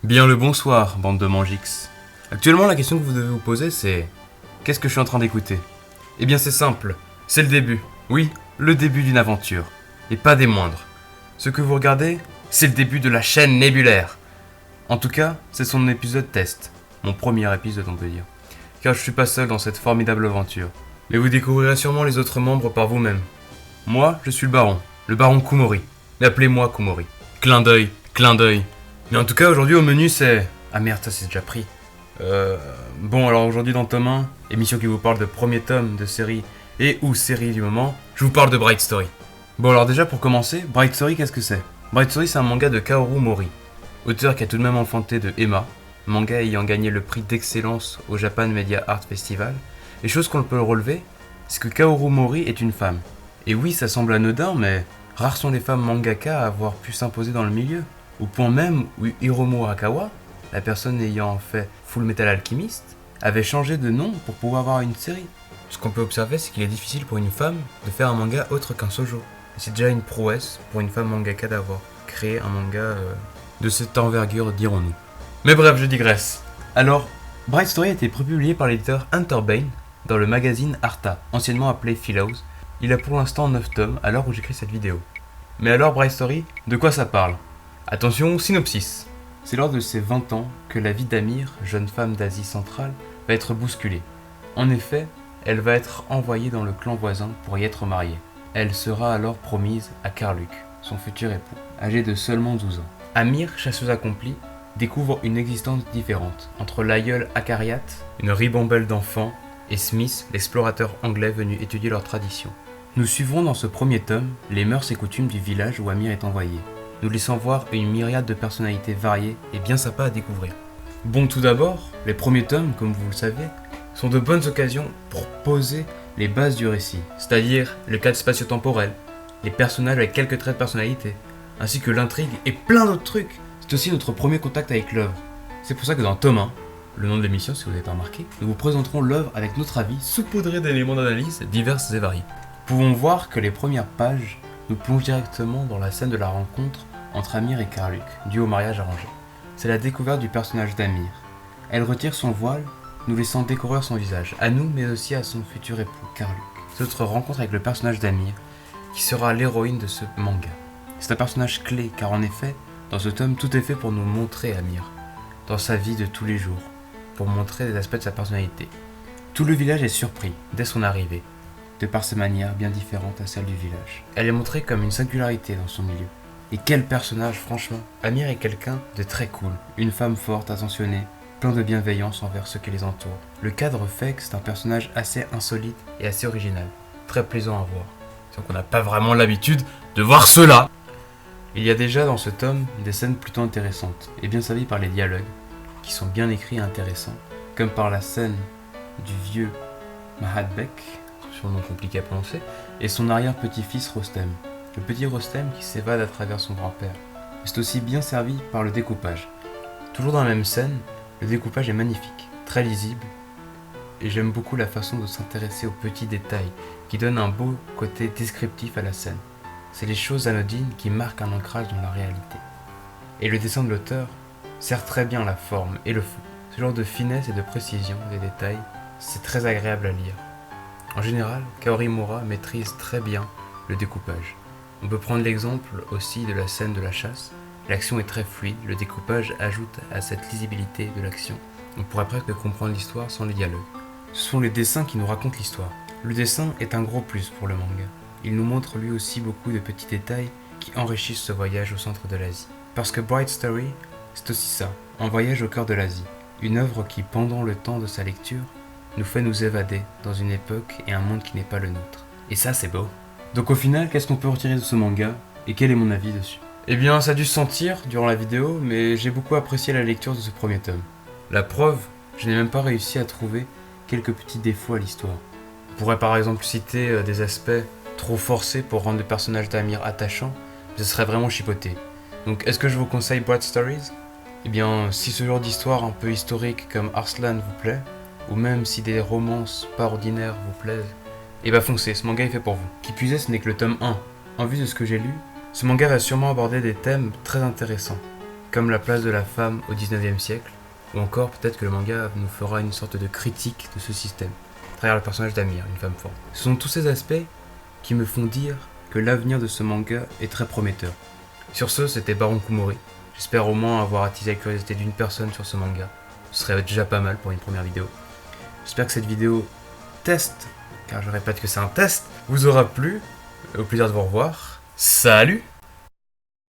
Bien le bonsoir, bande de Mangix. Actuellement, la question que vous devez vous poser, c'est... Qu'est-ce que je suis en train d'écouter? Eh bien, c'est simple. C'est le début. Oui, le début d'une aventure. Et pas des moindres. Ce que vous regardez, c'est le début de la chaîne Nébulaire. En tout cas, c'est son épisode test. Mon premier épisode, on peut dire. Car je suis pas seul dans cette formidable aventure. Mais vous découvrirez sûrement les autres membres par vous-même. Moi, je suis le baron Kumori. Mais appelez-moi Kumori. Clin d'œil, clin d'œil. Mais en tout cas, aujourd'hui au menu, c'est... Ah merde, ça c'est déjà pris. Bon, alors aujourd'hui dans tome 1, émission qui vous parle de premier tome de série et ou série du moment, je vous parle de Bright Story. Bon, alors déjà pour commencer, Bright Story, qu'est-ce que c'est? Bright Story, c'est un manga de Kaoru Mori, auteur qui a tout de même enfanté de Emma, manga ayant gagné le prix d'excellence au Japan Media Art Festival. Et chose qu'on peut relever, c'est que Kaoru Mori est une femme. Et oui, ça semble anodin, mais rares sont les femmes mangaka à avoir pu s'imposer dans le milieu. Au point même où Hiromu Arakawa, la personne ayant fait Full Metal Alchemist, avait changé de nom pour pouvoir avoir une série. Ce qu'on peut observer, c'est qu'il est difficile pour une femme de faire un manga autre qu'un shoujo. Et c'est déjà une prouesse pour une femme mangaka d'avoir créé un manga de cette envergure, dirons-nous. Mais bref, je digresse. Alors, Bright Story a été prépublié par l'éditeur Hunter Bane dans le magazine Arta, anciennement appelé Philos. Il a pour l'instant 9 tomes à l'heure où j'écris cette vidéo. Mais alors, Bright Story, de quoi ça parle? Attention, synopsis. C'est lors de ses 20 ans que la vie d'Amir, jeune femme d'Asie centrale, va être bousculée. En effet, elle va être envoyée dans le clan voisin pour y être mariée. Elle sera alors promise à Karluk, son futur époux, âgé de seulement 12 ans. Amir, chasseuse accomplie, découvre une existence différente entre l'aïeul Akariat, une ribambelle d'enfants, et Smith, l'explorateur anglais venu étudier leurs traditions. Nous suivrons dans ce premier tome les mœurs et coutumes du village où Amir est envoyé, nous laissant voir une myriade de personnalités variées et bien sympas à découvrir. Bon, tout d'abord, les premiers tomes, comme vous le savez, sont de bonnes occasions pour poser les bases du récit, c'est-à-dire le cadre spatio-temporel, les personnages avec quelques traits de personnalité, ainsi que l'intrigue et plein d'autres trucs. C'est aussi notre premier contact avec l'œuvre. C'est pour ça que dans tome 1, le nom de l'émission si vous n'avez pas remarqué, nous vous présenterons l'œuvre avec notre avis, saupoudré d'éléments d'analyse divers et variés. Nous pouvons voir que les premières pages nous plongent directement dans la scène de la rencontre entre Amir et Karluk, dû au mariage arrangé. C'est la découverte du personnage d'Amir. Elle retire son voile, nous laissant découvrir son visage, à nous mais aussi à son futur époux, Karluk. C'est notre rencontre avec le personnage d'Amir, qui sera l'héroïne de ce manga. C'est un personnage clé, car en effet, dans ce tome, tout est fait pour nous montrer Amir, dans sa vie de tous les jours, pour montrer des aspects de sa personnalité. Tout le village est surpris, dès son arrivée, de par ses manières bien différentes à celles du village. Elle est montrée comme une singularité dans son milieu. Et quel personnage, franchement. Amir est quelqu'un de très cool, une femme forte, attentionnée, plein de bienveillance envers ceux qui les entourent. Le cadre fait que c'est un personnage assez insolite et assez original, très plaisant à voir. Sauf qu'on n'a pas vraiment l'habitude de voir cela. Il y a déjà dans ce tome des scènes plutôt intéressantes, et bien servies par les dialogues, qui sont bien écrits et intéressants, comme par la scène du vieux Mahadbek, surnom compliqué à prononcer, et son arrière-petit-fils Rostem. Le petit Rostem qui s'évade à travers son grand-père. C'est aussi bien servi par le découpage. Toujours dans la même scène, le découpage est magnifique, très lisible, et j'aime beaucoup la façon de s'intéresser aux petits détails qui donnent un beau côté descriptif à la scène. C'est les choses anodines qui marquent un ancrage dans la réalité. Et le dessin de l'auteur sert très bien la forme et le fond. Ce genre de finesse et de précision des détails, c'est très agréable à lire. En général, Kaorimura maîtrise très bien le découpage. On peut prendre l'exemple aussi de la scène de la chasse. L'action est très fluide, le découpage ajoute à cette lisibilité de l'action. On pourrait presque comprendre l'histoire sans les dialogues. Ce sont les dessins qui nous racontent l'histoire. Le dessin est un gros plus pour le manga. Il nous montre lui aussi beaucoup de petits détails qui enrichissent ce voyage au centre de l'Asie. Parce que Bright Story, c'est aussi ça, un voyage au cœur de l'Asie. Une œuvre qui, pendant le temps de sa lecture, nous fait nous évader dans une époque et un monde qui n'est pas le nôtre. Et ça, c'est beau. Donc au final, qu'est-ce qu'on peut retirer de ce manga et quel est mon avis dessus? Eh bien, ça a dû se sentir durant la vidéo, mais j'ai beaucoup apprécié la lecture de ce premier tome. La preuve, je n'ai même pas réussi à trouver quelques petits défauts à l'histoire. On pourrait par exemple citer des aspects trop forcés pour rendre le personnage d'Amir attachant, mais ce serait vraiment chipoté. Donc est-ce que je vous conseille Bright Stories? Eh bien, si ce genre d'histoire un peu historique comme Arslan vous plaît, ou même si des romances pas ordinaires vous plaisent, et bah foncez, ce manga est fait pour vous. Qui plus est, ce n'est que le tome 1. En vue de ce que j'ai lu, ce manga va sûrement aborder des thèmes très intéressants, comme la place de la femme au 19e siècle, ou encore peut-être que le manga nous fera une sorte de critique de ce système, à travers le personnage d'Amir, une femme forte. Ce sont tous ces aspects qui me font dire que l'avenir de ce manga est très prometteur. Sur ce, c'était Baron Kumori. J'espère au moins avoir attisé la curiosité d'une personne sur ce manga. Ce serait déjà pas mal pour une première vidéo. J'espère que cette vidéo test, car je répète que c'est un test, vous aura plu. Au plaisir de vous revoir. Salut!